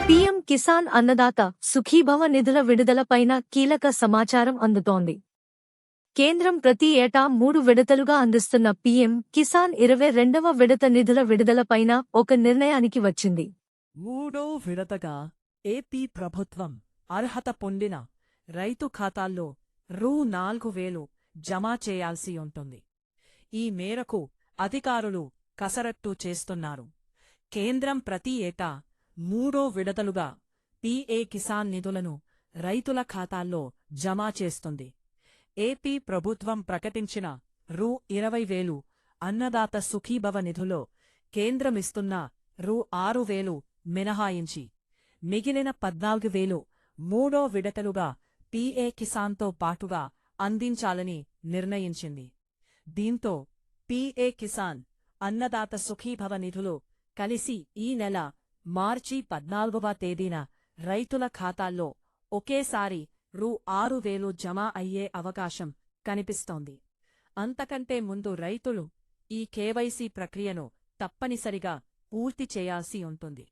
PM Kisan Annadata Sukhibhava నిధుల విడుదలపైన కీలక సమాచారం అందుతోంది. కేంద్రం ప్రతి ఏటా 3 విడతలుగా అందిస్తున్న పీఎం కిసాన్ 22వ విడత నిధుల విడుదలపైన ఒక నిర్ణయానికి వచ్చింది. మూడో విడతగా ఏపీ ప్రభుత్వం అర్హత పొందిన రైతు ఖాతాల్లో రూ. 4,000 జమా చేయాల్సి ఉంటుంది. ఈ మేరకు అధికారులు కసరత్తు చేస్తున్నారు. కేంద్రం ప్రతి ఏటా 3 విడతలుగా పీఏ కిసాన్ నిధులను రైతుల ఖాతాల్లో జమా చేస్తుంది. ఏపీ ప్రభుత్వం ప్రకటించిన రూ. 20,000 అన్నదాత సుఖీభవ నిధులో కేంద్రమిస్తున్న రూ. 6,000 మినహాయించి మిగిలిన 14,000 మూడో విడతలుగా పీఏ కిసాన్తో పాటుగా అందించాలని నిర్ణయించింది. దీంతో పీఏ కిసాన్, అన్నదాత సుఖీభవ నిధులు కలిసి ఈ నెల మార్చి 14వ తేదీన రైతుల ఖాతాల్లో ఒకేసారి రూ. 6,000 జమా అయ్యే అవకాశం కనిపిస్తోంది. అంతకంటే ముందు రైతులు ఈ కేవైసీ ప్రక్రియను తప్పనిసరిగా పూర్తి చేయాల్సి ఉంటుంది.